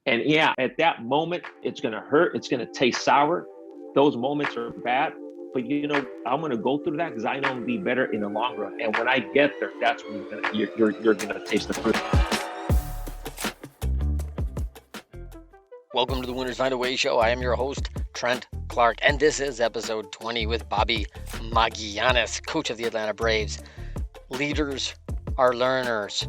And yeah, at that moment, it's going to hurt. It's going to taste sour. Those moments are bad. But I'm going to go through that because I know I'm going to be better in the long run. And when I get there, that's when you're going to taste the fruit. Welcome to the Winners Find a Way show. I am your host, Trent Clark, and this is episode 20 with Bobby Magallanes, coach of the Atlanta Braves. Leaders are learners.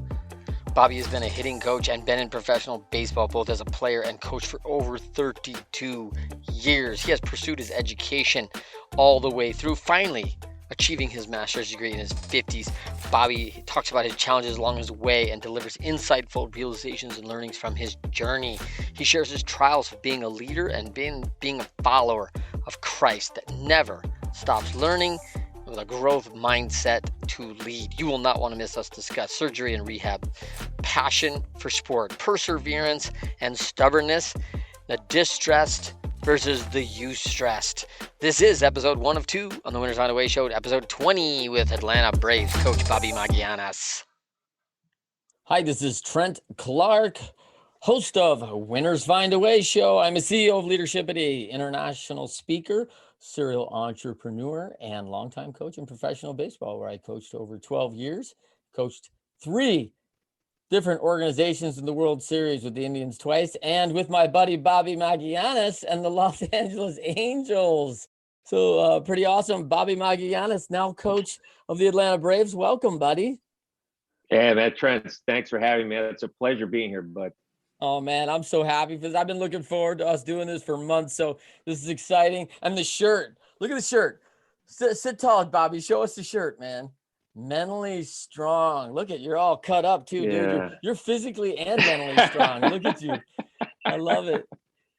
Bobby has been a hitting coach and been in professional baseball both as a player and coach for over 32 years. He has pursued his education all the way through, finally achieving his master's degree in his 50s. Bobby talks about his challenges along his way and delivers insightful realizations and learnings from his journey. He shares his trials of being a leader and being a follower of Christ that never stops learning with a growth mindset to lead. You will not want to miss us discuss surgery and rehab, passion for sport, perseverance and stubbornness, the distressed versus the eustressed. This is episode 1 of 2 on the Winners Find a Way show, episode 20 with Atlanta Braves coach Bobby Magallanes. Hi, this is Trent Clark, host of Winners Find a Way show. I'm a CEO of Leadershipity, international speaker, serial entrepreneur, and longtime coach in professional baseball, where I coached over 12 years, coached 3 different organizations in the World Series with the Indians twice, and with my buddy Bobby Magallanes and the Los Angeles Angels. So pretty awesome. Bobby Magallanes, now coach of the Atlanta Braves. Welcome, buddy. Yeah, man, Trent, thanks for having me. It's a pleasure being here, bud. Oh, man, I'm so happy because I've been looking forward to us doing this for months. So this is exciting. And the shirt, look at the shirt. Sit tall, Bobby. Show us the shirt, man. Mentally strong. Look at, you're all cut up too, dude. You're physically and mentally strong. Look at you. I love it.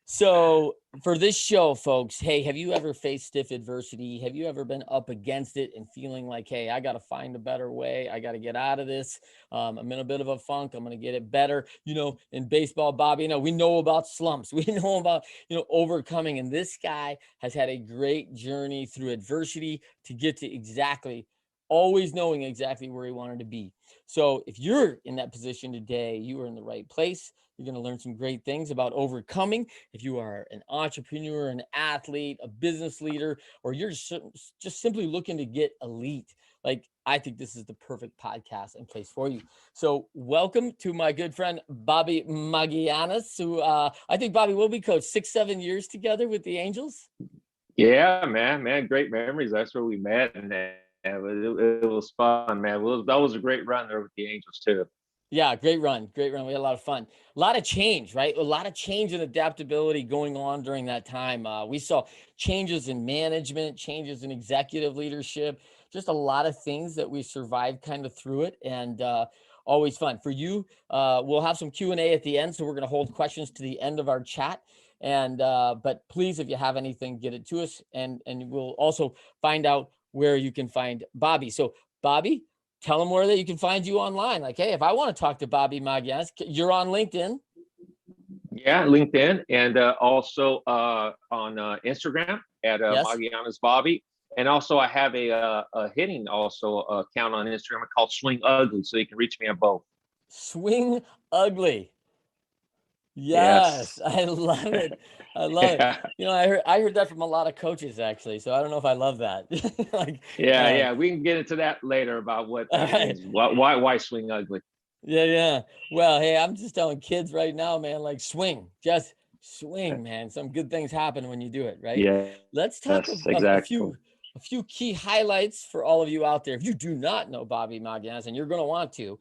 So for this show, folks, hey, have you ever faced stiff adversity? Have you ever been up against it and feeling like, hey, I got to find a better way. I got to get out of this. I'm in a bit of a funk. I'm going to get it better. In baseball, Bobby, we know about slumps. We know about, overcoming. And this guy has had a great journey through adversity to get to always knowing exactly where he wanted to be. So if you're in that position today, you are in the right place. You're going to learn some great things about overcoming. If you are an entrepreneur, an athlete, a business leader, or you're just simply looking to get elite, I think this is the perfect podcast and place for you. So welcome to my good friend, Bobby Magallanes, who I think, Bobby, will be coached 6-7 years together with the Angels. Yeah, man, great memories. That's where we met, and it was fun, man. That was a great run there with the Angels too. Yeah, great run. We had a lot of fun. A lot of change, right? A lot of change and adaptability going on during that time. We saw changes in management, changes in executive leadership, just a lot of things that we survived kind of through it, and always fun. For you, we'll have some Q&A at the end, so we're going to hold questions to the end of our chat. And but please, if you have anything, get it to us, and we'll also find out where you can find Bobby. So, Bobby, tell them where that you can find you online. Like, hey, if I want to talk to Bobby Magallanes, you're on LinkedIn. Yeah, LinkedIn, and also on Instagram at Yes. Magallanes Bobby. And also I have a hitting account on Instagram called Swing Ugly, so you can reach me at both. Swing Ugly. Yes. I love it. Yeah. it. I heard that from a lot of coaches, actually. So I don't know if I love that. Yeah. We can get into that later about what that means. Why Swing Ugly? Yeah. Well, hey, I'm just telling kids right now, man, swing, just swing, man. Some good things happen when you do it, right? Yeah. Let's talk exactly. a few key highlights for all of you out there. If you do not know Bobby Magallanes, and you're going to want to,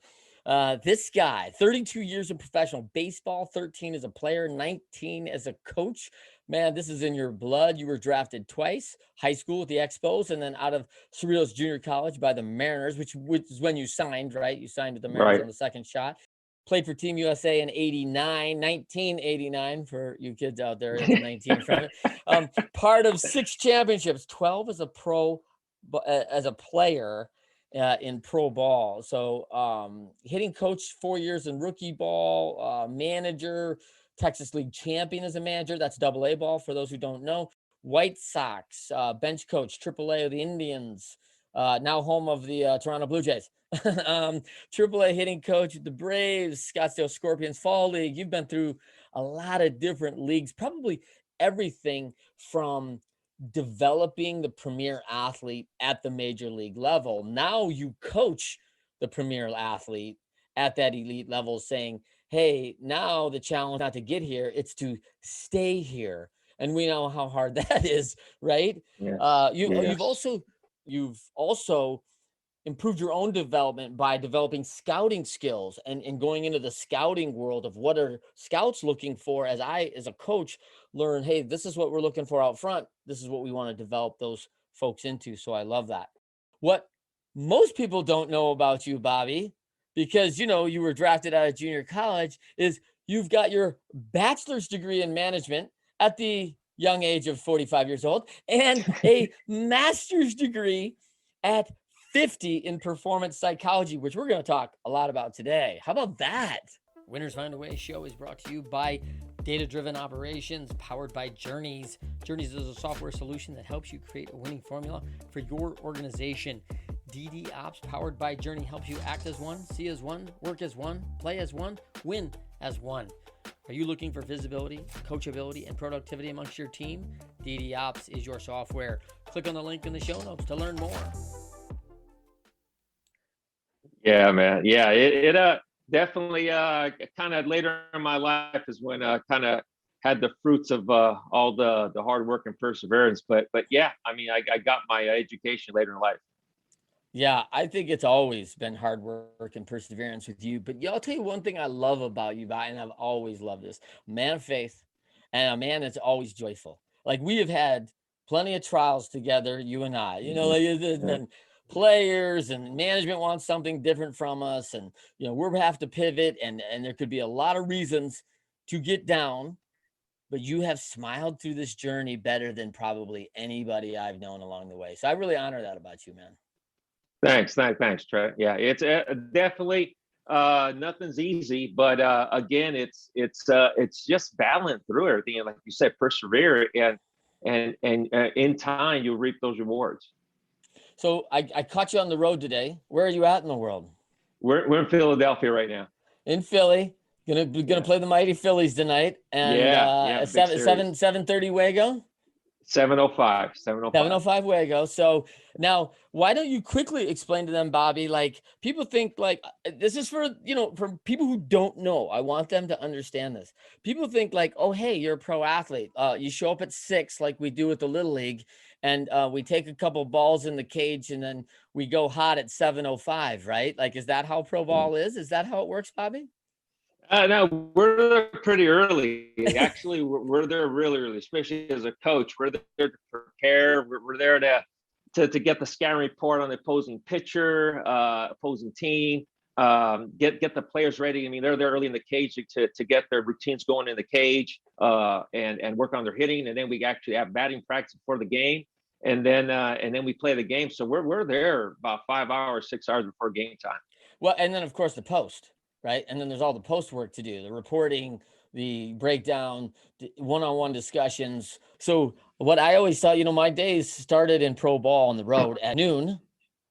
this guy, 32 years in professional baseball, 13 as a player, 19 as a coach. Man, this is in your blood. You were drafted twice, high school with the Expos, and then out of Cerritos Junior College by the Mariners, which is when you signed, right? You signed with the Mariners on the second shot. Played for Team USA in 1989 for you kids out there. It's 19 from it. Part of 6 championships, 12 as a pro, as a player. In pro ball. So hitting coach 4 years in rookie ball, manager, Texas League champion as a manager. That's AA ball for those who don't know. White Sox, bench coach, AAA of the Indians, now home of the Toronto Blue Jays. AAA hitting coach at the Braves, Scottsdale Scorpions Fall League. You've been through a lot of different leagues, probably everything from developing the premier athlete at the major league level. Now you coach the premier athlete at that elite level, saying, hey, now the challenge not to get here, it's to stay here. And we know how hard that is, right? Yes. You've Yes. also improved your own development by developing scouting skills and going into the scouting world of what are scouts looking for. As a coach, learn, hey, this is what we're looking for out front. This is what we want to develop those folks into. So I love that. What most people don't know about you, Bobby, because you were drafted out of junior college, is you've got your bachelor's degree in management at the young age of 45 years old and a master's degree at 50 in performance psychology, which we're going to talk a lot about today. How about that? Winners Find a Way show is brought to you by Data Driven Operations, powered by Journeys. Journeys is a software solution that helps you create a winning formula for your organization. DD Ops, powered by Journey, helps you act as one, see as one, work as one, play as one, win as one. Are you looking for visibility, coachability, and productivity amongst your team? DD Ops is your software. Click on the link in the show notes to learn more. Yeah, man. Yeah, it definitely kind of later in my life is when kind of had the fruits of all the hard work and perseverance. But yeah, I mean, I got my education later in life. Yeah, I think it's always been hard work and perseverance with you. But I'll tell you one thing I love about you, Vi, and I've always loved this: man of faith and a man that's always joyful. Like, we have had plenty of trials together, you and I. Like, there's Yeah. been players and management wants something different from us, and we have to pivot, and there could be a lot of reasons to get down. But you have smiled through this journey better than probably anybody I've known along the way. So I really honor that about you, man. Thanks, Trey. Yeah, it's definitely nothing's easy, but again, it's just battling through everything, and like you said, persevere, and in time you'll reap those rewards. So I caught you on the road today. Where are you at in the world? We're in Philadelphia right now. In Philly. Gonna play the mighty Phillies tonight. And Yeah, big series. 7:30 Wago. 7:05. 7:05. 7:05 Wago. So now, why don't you quickly explain to them, Bobby? Like, people think like this is for for people who don't know. I want them to understand this. People think like, oh, hey, you're a pro athlete. You show up at 6 like we do at the Little League, and we take a couple balls in the cage, and then we go hot at 7:05, right? Like, is that how pro ball is? Is that how it works, Bobby? No, we're there pretty early. Actually, we're there really early, especially as a coach. We're there to prepare. We're there to get the scouting report on the opposing pitcher, opposing team, get the players ready. I mean, they're there early in the cage to get their routines going in the cage, and work on their hitting. And then we actually have batting practice before the game, and then we play the game. So we're there about 5 hours, 6 hours before game time. Well, and then of course the post, right? And then there's all the post work to do, the reporting, the breakdown, one-on-one discussions. So what I always thought, my days started in pro ball on the road at noon.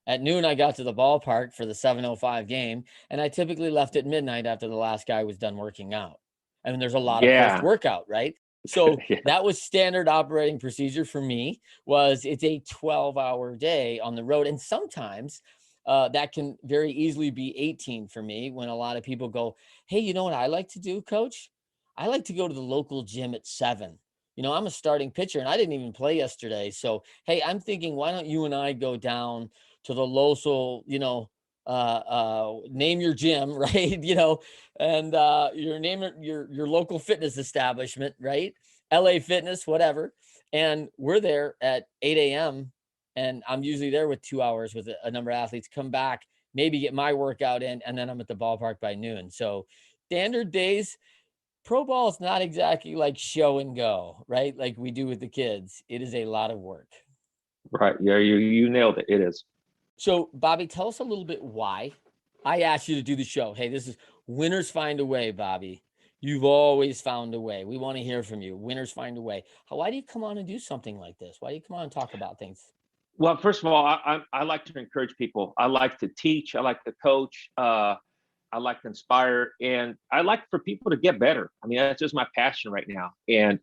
At noon, I got to the ballpark for the 7:05 game, and I typically left at midnight after the last guy was done working out. I mean, there's a lot of post Yeah. workout, right? So Yeah. that was standard operating procedure for me. It's a 12-hour day on the road, and sometimes that can very easily be 18 for me, when a lot of people go, hey, you know what I like to do, coach? I like to go to the local gym at 7. I'm a starting pitcher and I didn't even play yesterday. So, hey, I'm thinking, why don't you and I go down to the local, name your gym, right? And your name your local fitness establishment, right? LA Fitness, whatever. And we're there at 8 a.m. and I'm usually there with 2 hours with a number of athletes, come back, maybe get my workout in, and then I'm at the ballpark by noon. So standard days. Pro ball is not exactly like show and go, right? Like we do with the kids. It is a lot of work. Right. Yeah, you nailed it. It is. So, Bobby, tell us a little bit why I asked you to do the show. Hey, this is Winners Find a Way, Bobby. You've always found a way. We want to hear from you. Winners Find a Way. Why do you come on and do something like this? Why do you come on and talk about things? Well, first of all, I like to encourage people. I like to teach. I like to coach. I like to inspire, and I like for people to get better. I mean, that's just my passion right now. And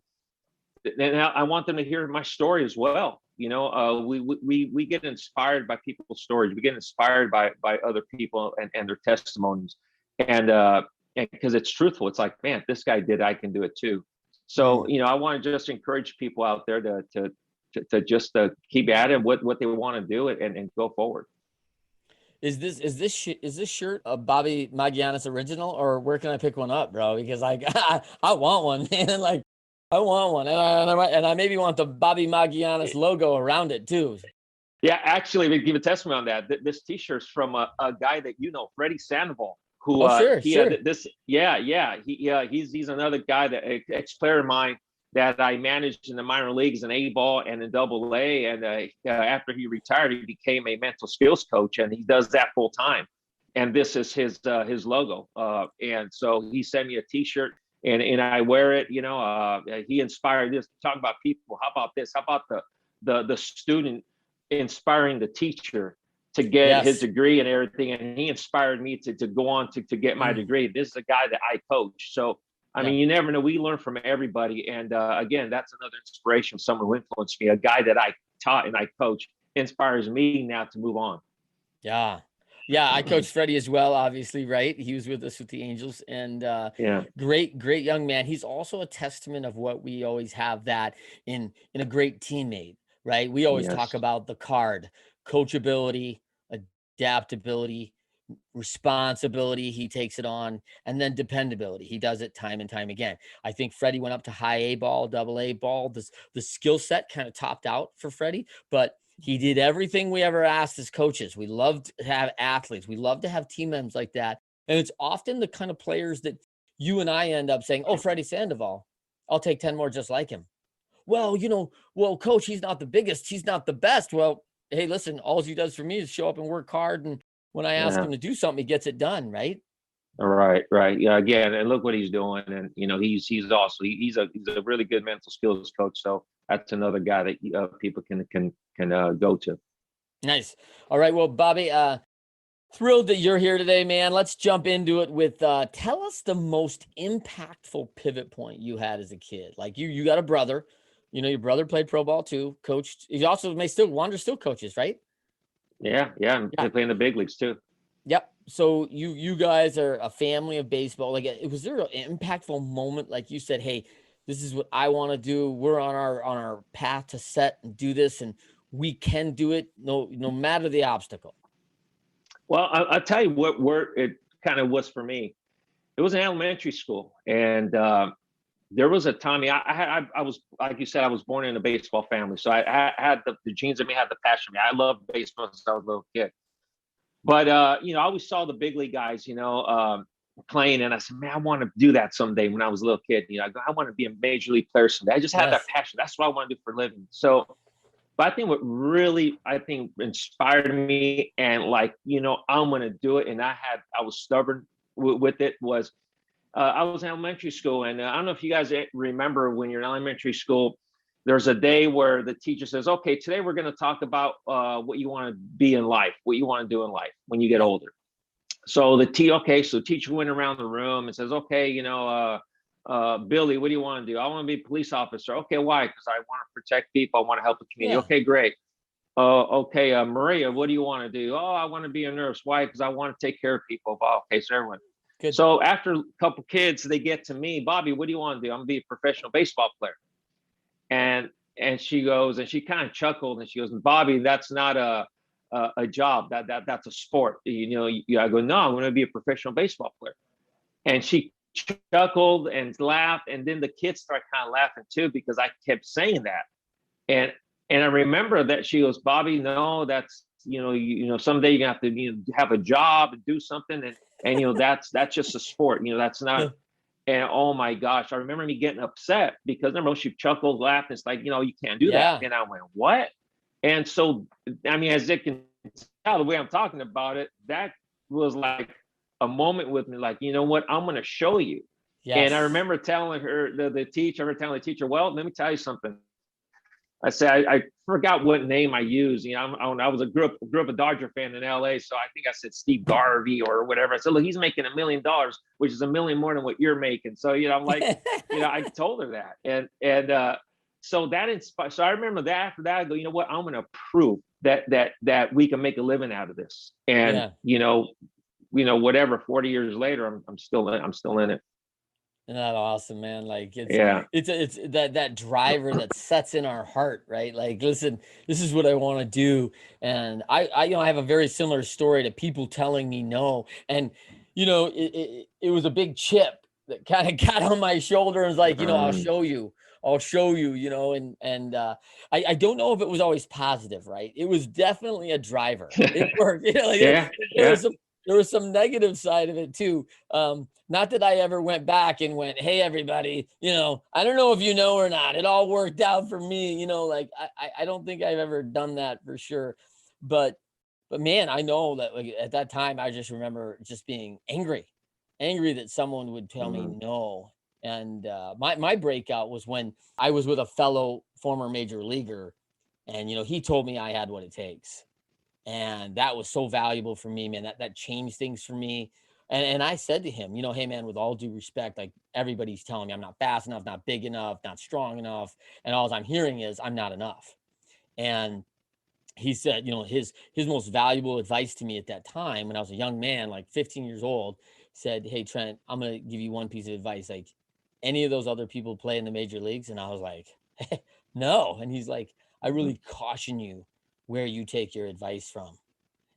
I want them to hear my story as well. We get inspired by people's stories. We get inspired by other people and their testimonies, and because it's truthful. It's like, man, this guy did, I can do it too. So I want to just encourage people out there to just keep at it, what they want to do, and go forward. Is this shirt a Bobby Magallanes original, or where can I pick one up, bro? Because I want one, man. Like, I want one, and I maybe want the Bobby Magallanes logo around it too. Yeah, actually, we give a testimony on that. This T-shirt's from a guy that Freddie Sandoval, who sure. He's another guy, that ex-player of mine that I managed in the minor leagues in A-ball and in Double-A. And after he retired, he became a mental skills coach, and he does that full time. And this is his logo. And so he sent me a T-shirt, and I wear it. He inspired this. Talk about people. How about this? How about the student inspiring the teacher to get his degree and everything? And he inspired me to go on to get my degree. This is a guy that I coach. So I mean, you never know. We learn from everybody. And again, that's another inspiration. Someone who influenced me, a guy that I taught and I coach, inspires me now to move on. Yeah. I coached Freddie as well, obviously, right? He was with us with the Angels, and great young man. He's also a testament of what we always have that in a great teammate, right? We always talk about the card: coachability, adaptability, responsibility. He takes it on, and then dependability. He does it time and time again. I think Freddie went up to high A ball, double A ball. The skill set kind of topped out for Freddie, but he did everything we ever asked as coaches. We love to have athletes. We love to have team members like that. And it's often the kind of players that you and I end up saying, oh, Freddie Sandoval, I'll take 10 more just like him. Well, coach, he's not the biggest. He's not the best. Well, hey, listen, all he does for me is show up and work hard. And when I ask him to do something, he gets it done, right? Right. Yeah. Again, and look what he's doing. And, he's also, he's a really good mental skills coach. So that's another guy that people can go to. Nice. All right. Well, Bobby, thrilled that you're here today, man. Let's jump into it with, tell us the most impactful pivot point you had as a kid. Like you got a brother, your brother played pro ball too, coached. He also still coaches, right? Yeah. They play in the big leagues too. Yep. So you guys are a family of baseball. Like, was there an impactful moment? Like you said, hey, this is what I want to do. We're on our path to set and do this, and we can do it no matter the obstacle. Well, I'll tell you where it kind of was for me. It was in elementary school, and there was a time I was, like you said, I was born in a baseball family, so I had the genes in me, had the passion in me. I loved baseball since I was a little kid. But I always saw the big league guys, playing, and I said, man, I want to do that someday. When I was a little kid, I want to be a major league player someday. I just had that passion. That's what I want to do for a living. So, but I think what really inspired me, and I'm going to do it, and I was stubborn with it, was I was in elementary school, and I don't know if you guys remember when you're in elementary school. There's a day where the teacher says, okay, today we're going to talk about what you want to be in life, what you want to do in life when you get older. So the teacher went around the room and says, okay, Billy, what do you want to do? I want to be a police officer. Okay, why? Because I want to protect people. I want to help the community. Yeah. Okay, great. Okay, Maria, what do you want to do? Oh, I want to be a nurse. Why? Because I want to take care of people. Oh, okay, so everyone. Good. So after a couple kids, they get to me, Bobby, what do you want to do? I'm going to be a professional baseball player. And she goes, and she kind of chuckled, and she goes, Bobby, that's not a job. That's a sport. I go, no, I'm going to be a professional baseball player. And she chuckled and laughed, and then the kids start kind of laughing too, because I kept saying that. And I remember that she goes, Bobby, no, that's someday you're gonna have to have a job and do something, and that's just a sport. That's not. And oh my gosh, I remember me getting upset because she chuckled, laughed. And it's like, you can't do that. And I went, what? And so, as it can tell, the way I'm talking about it, that was like a moment with me, like, you know what, I'm going to show you. Yes. And I remember telling her, the teacher, well, let me tell you something. I say I forgot what name I used. You know, I was grew up a Dodger fan in LA, so I think I said Steve Garvey or whatever. I said, look, he's making $1 million, which is $1 million more than what you're making. So I'm like, I told her that, and so that inspired. So I remember that after that, I go, you know what, I'm going to prove that we can make a living out of this, and whatever. 40 years later, I'm still in it. Isn't that awesome, man? Like Yeah. it's that driver that sets in our heart, right? Like, listen, this is what I want to do. And I I have a very similar story to people telling me no. And it was a big chip that kind of got on my shoulder and was like, I'll show you. I'll show you, and I don't know if it was always positive, right? It was definitely a driver. It worked. There was some negative side of it too. Not that I ever went back and went, hey, everybody, I don't know if you know or not. It all worked out for me. Like I don't think I've ever done that for sure. But man, I know that like at that time, I just remember just being angry that someone would tell me no. And my breakout was when I was with a fellow former major leaguer, and he told me I had what it takes. And that was so valuable for me, man. That changed things for me. And I said to him, hey, man, with all due respect, like everybody's telling me I'm not fast enough, not big enough, not strong enough. And all I'm hearing is I'm not enough. And he said, his most valuable advice to me at that time when I was a young man, like 15 years old, said, hey, Trent, I'm going to give you one piece of advice. Like, any of those other people play in the major leagues? And I was like, no. And he's like, I really caution you where you take your advice from.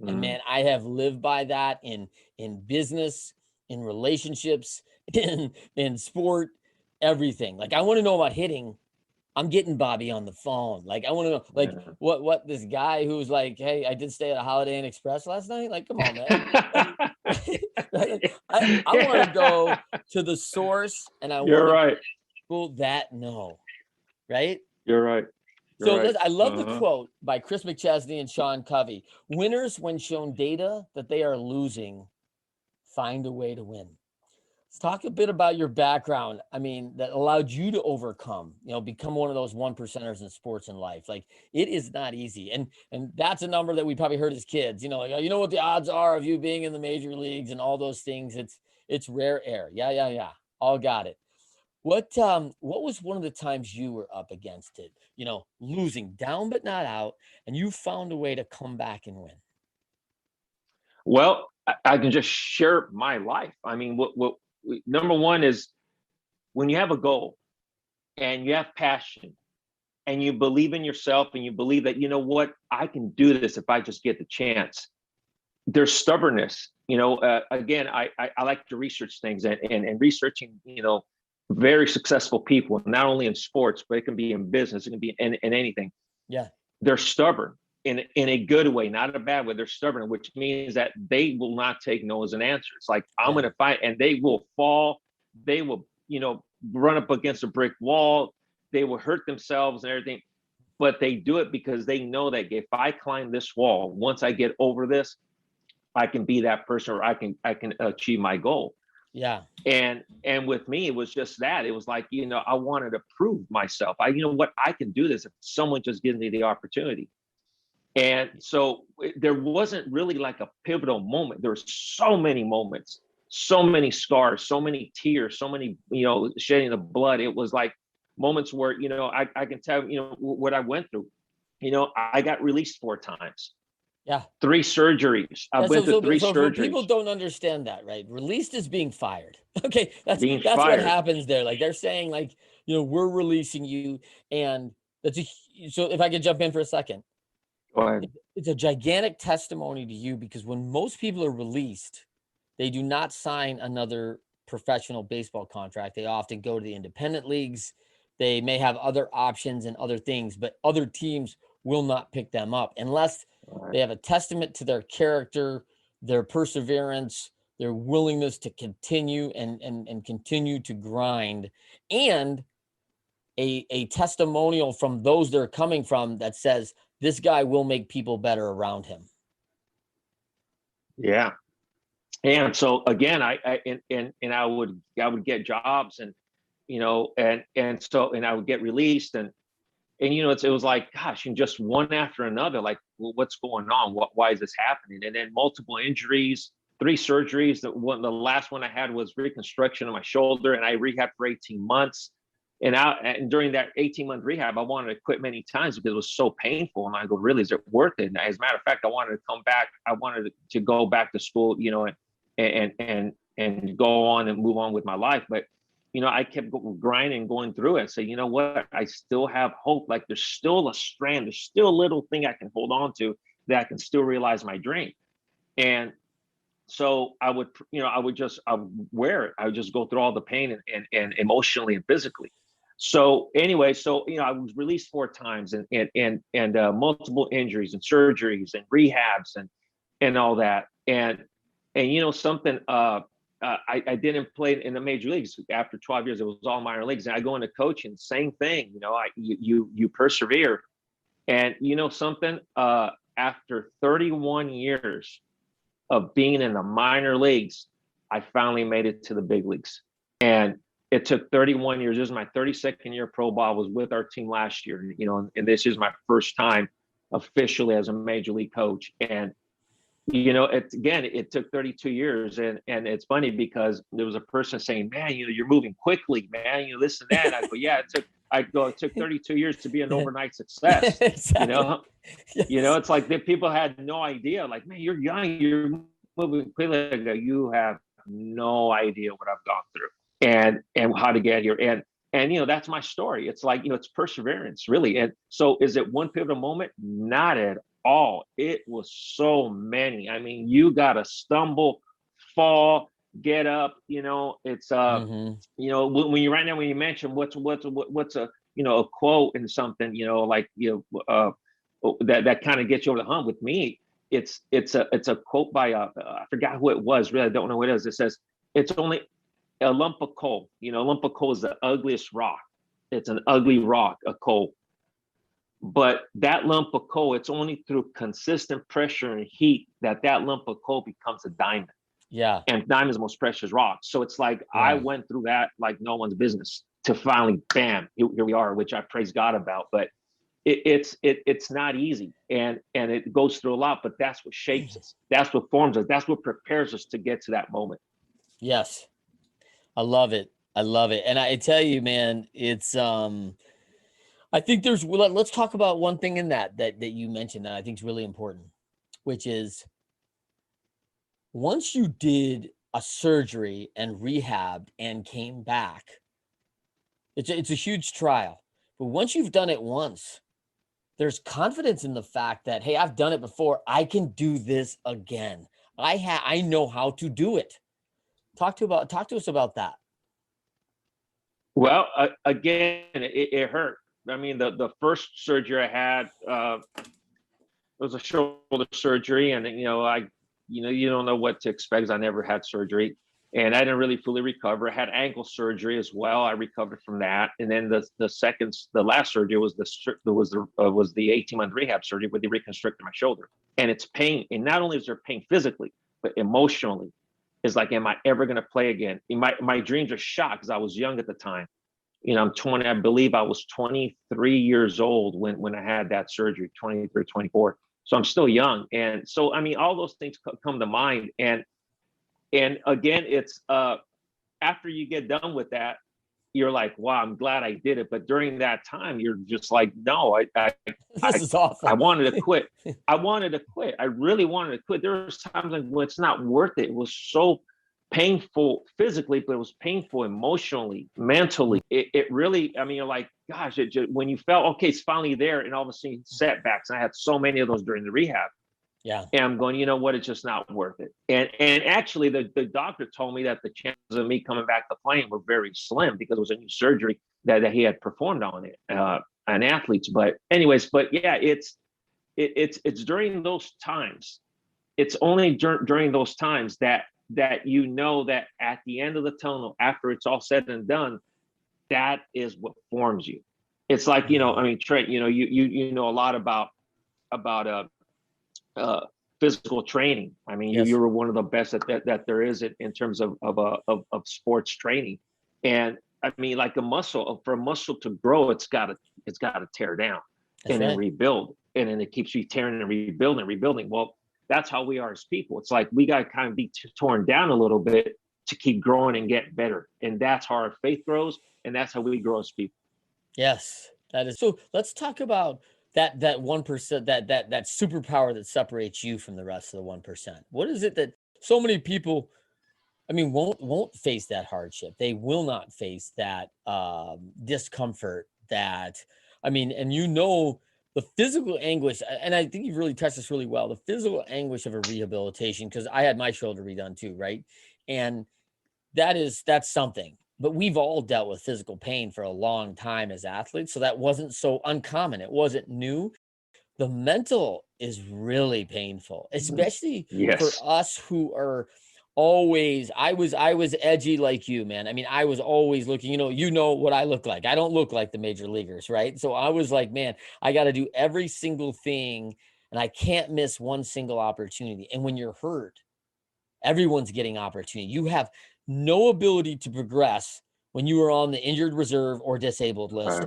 And man, I have lived by that in business, in relationships, in sport, everything. Like, I want to know about hitting. I'm getting Bobby on the phone. Like, I want to know, like, what this guy who's like, hey, I did stay at a Holiday Inn Express last night. Like, come on, man. I want to go to the source, and I You're want right. people that know, right? You're right. I love the quote by Chris McChesney and Sean Covey. Winners, when shown data that they are losing, find a way to win. Let's talk a bit about your background. I mean, that allowed you to overcome, become one of those 1%ers in sports and life. Like, it is not easy. And that's a number that we probably heard as kids, like, what the odds are of you being in the major leagues and all those things. It's rare air. Yeah. All got it. What was one of the times you were up against it, losing down but not out, and you found a way to come back and win? Well, I can just share my life. I mean, what number one is when you have a goal and you have passion and you believe in yourself and you believe that, what, I can do this if I just get the chance. There's stubbornness. Again, I like to research things and researching, very successful people, not only in sports, but it can be in business, it can be in anything. Yeah. They're stubborn in a good way, not a bad way. They're stubborn, which means that they will not take no as an answer. It's like, I'm going to fight, and they will fall. They will, run up against a brick wall. They will hurt themselves and everything, but they do it because they know that if I climb this wall, once I get over this, I can be that person, or I can achieve my goal. Yeah. And with me, it was just that. It was like, I wanted to prove myself. I can do this if someone just gives me the opportunity. And so there wasn't really like a pivotal moment. There were so many moments, so many scars, so many tears, so many, shedding of blood. It was like moments where, I can tell, what I went through. I got released 4 times. Yeah. 3 surgeries. I went through 3 surgeries. People don't understand that, right? Released is being fired. Okay. That's fired. What happens there. Like, they're saying, like, we're releasing you. And so if I could jump in for a second. Go ahead. It's a gigantic testimony to you, because when most people are released, they do not sign another professional baseball contract. They often go to the independent leagues. They may have other options and other things, but other teams will not pick them up unless they have a testament to their character, their perseverance, their willingness to continue and continue to grind, and a testimonial from those they're coming from that says this guy will make people better around him. Yeah. And so again, I would get jobs, and I would get released, and And it was like, gosh, and just one after another, like, well, what's going on? Why is this happening? And then multiple injuries, 3 surgeries. The last one I had was reconstruction of my shoulder, and I rehabbed for 18 months. And during that 18-month rehab, I wanted to quit many times because it was so painful. And I go, really, is it worth it? And as a matter of fact, I wanted to come back. I wanted to go back to school, and go on and move on with my life. But I kept grinding, going through it. So you know what? I still have hope. Like there's still a strand, there's still a little thing I can hold on to that I can still realize my dream. And so I would wear it. I would just go through all the pain and emotionally and physically. So anyway, I was released 4 times and multiple injuries and surgeries and rehabs and all that. And something, I didn't play in the major leagues after 12 years. It was all minor leagues. And I go into coaching, same thing. You persevere. And something, after 31 years of being in the minor leagues, I finally made it to the big leagues. And it took 31 years. This is my 32nd year pro ball. I was with our team last year, and this is my first time officially as a major league coach. And it took 32 years. And it's funny because there was a person saying, man, you're moving quickly, man, this and that. And I go, yeah, it took 32 years to be an overnight success. Exactly. Yes. It's like that people had no idea, like, man, you're young, you're moving quickly. I go, you have no idea what I've gone through and how to get here. And that's my story. It's like, it's perseverance, really. And so is it one pivotal moment? Not at all. It was so many. I mean, you gotta stumble, fall, get up. It's when you mention what's a a quote and something, that kind of gets you over the hump. With me, it's a quote by I forgot who it was. Really, I don't know who it is. It says, it's only a lump of coal. A lump of coal is the ugliest rock. It's an ugly rock, a coal. But that lump of coal, it's only through consistent pressure and heat that lump of coal becomes a diamond. Yeah. And diamond is the most precious rock. So it's like, yeah. I went through that like no one's business to finally, bam, here we are, which I praise God about. But it's not easy, and it goes through a lot. But that's what shapes us. That's what forms us. That's what prepares us to get to that moment. Yes, I love it. And I tell you, man, it's I think let's talk about one thing in that you mentioned that I think is really important, which is once you did a surgery and rehabbed and came back, it's a huge trial. But once you've done it once, there's confidence in the fact that, hey, I've done it before. I can do this again. I know how to do it. Talk to us about that. Well, again, it hurt. I mean, the first surgery I had was a shoulder surgery, and you don't know what to expect because I never had surgery, and I didn't really fully recover. I had ankle surgery as well. I recovered from that, and then the last surgery was the 18-month rehab surgery where they reconstructed my shoulder, and it's pain. And not only is there pain physically, but emotionally, it's like, am I ever going to play again? My dreams are shot because I was young at the time. I'm 20, I believe I was 23 years old when I had that surgery, 23, 24. So I'm still young. And so, I mean, all those things come to mind. And again, it's after you get done with that, you're like, wow, I'm glad I did it. But during that time, you're just like, no, this is awful. I wanted to quit. I really wanted to quit. There was times when it's not worth it. It was so painful physically, but it was painful emotionally, mentally. It really, I mean, you're like, gosh, when you felt, okay, it's finally there, and all of a sudden setbacks. And I had so many of those during the rehab. Yeah. And I'm going, you know what, it's just not worth it. And actually the doctor told me that the chances of me coming back to playing were very slim because it was a new surgery that he had performed on athletes. But anyways, yeah, it's during those times. It's only during those times that you know that at the end of the tunnel, after it's all said and done, that is what forms you. It's like, I mean, Trent, you know a lot about physical training. I mean, yes. You were one of the best that there is in terms of sports training. And I mean, like a muscle, for a muscle to grow, it's gotta tear down and then rebuild. And then it keeps you tearing and rebuilding. Well, that's how we are as people. It's like we gotta kind of be torn down a little bit to keep growing and get better. And that's how our faith grows, and that's how we grow as people. Yes, that is. So let's talk about that 1%, that superpower that separates you from the rest of the 1%. What is it that so many people, I mean, won't face that hardship? They will not face that discomfort. That, I mean, and the physical anguish, and I think you've really touched this really well. The physical anguish of a rehabilitation, because I had my shoulder redone too, right? And that's something. But we've all dealt with physical pain for a long time as athletes, so that wasn't so uncommon. It wasn't new. The mental is really painful, especially for us who are always, I was edgy like you, man. I mean, I was always looking, you know what I look like. I don't look like the major leaguers, right? So I was like, man, I got to do every single thing, and I can't miss one single opportunity. And when you're hurt, everyone's getting opportunity. You have no ability to progress when you are on the injured reserve or disabled list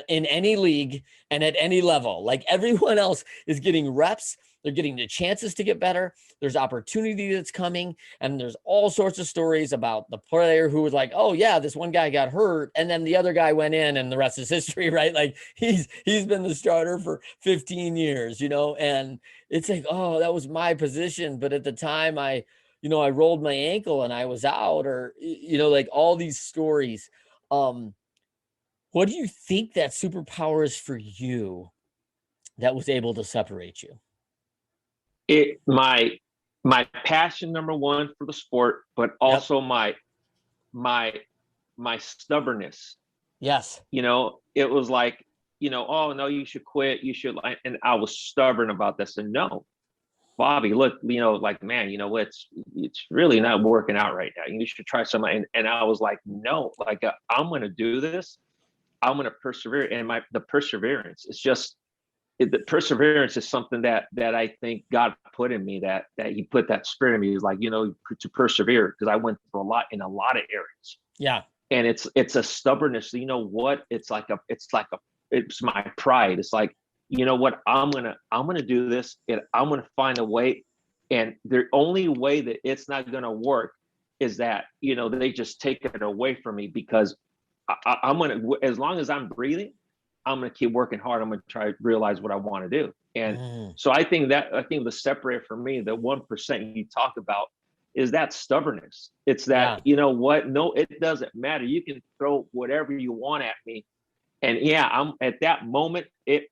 in any league and at any level. Like everyone else is getting reps. They're getting the chances to get better. There's opportunity that's coming. And there's all sorts of stories about the player who was like, oh yeah, this one guy got hurt, and then the other guy went in, and the rest is history, right? Like he's been the starter for 15 years, and it's like, oh, that was my position. But at the time I rolled my ankle and I was out, or, like all these stories. What do you think that superpower is for you that was able to separate you? My passion, number one, for the sport, but also my stubbornness. Yes. It was like, oh no, you should quit. You should, and I was stubborn about this. And no, Bobby, look, like, man, it's really not working out right now. You should try something. And I was like, no, like, I'm going to do this. I'm going to persevere. And the perseverance, the perseverance is something that I think God put in me, that he put that spirit in me. He's like, to persevere, because I went through a lot in a lot of areas. Yeah. And it's a stubbornness. It's my pride. It's like, you know what, I'm gonna do this, and I'm gonna find a way. And the only way that it's not gonna work is that they just take it away from me, because I'm gonna, as long as I'm breathing, I'm gonna keep working hard. I'm gonna try to realize what I want to do. And so I think the separate for me, the 1% you talk about, is that stubbornness. It's that, no, it doesn't matter. You can throw whatever you want at me. And I'm at that moment, it's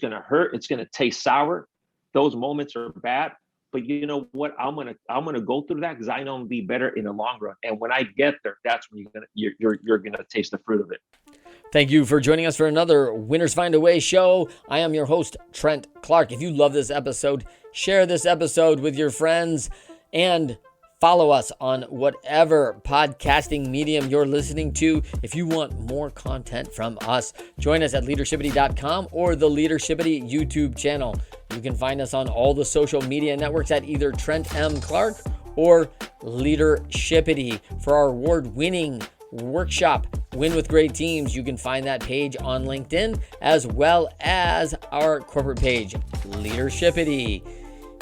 gonna hurt. It's gonna taste sour. Those moments are bad. But you know what? I'm gonna go through that, because I know I'm gonna be better in the long run. And when I get there, that's when you're gonna taste the fruit of it. Thank you for joining us for another Winners Find a Way show. I am your host, Trent Clark. If you love this episode, share this episode with your friends, and follow us on whatever podcasting medium you're listening to. If you want more content from us, join us at leadershipity.com or the Leadershipity YouTube channel. You can find us on all the social media networks at either Trent M. Clark or Leadershipity. For our award-winning workshop, Win with Great Teams, you can find that page on LinkedIn, as well as our corporate page, Leadershipity.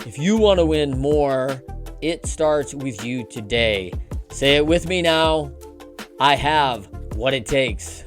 If you want to win more, it starts with you today. Say it with me now. I have what it takes.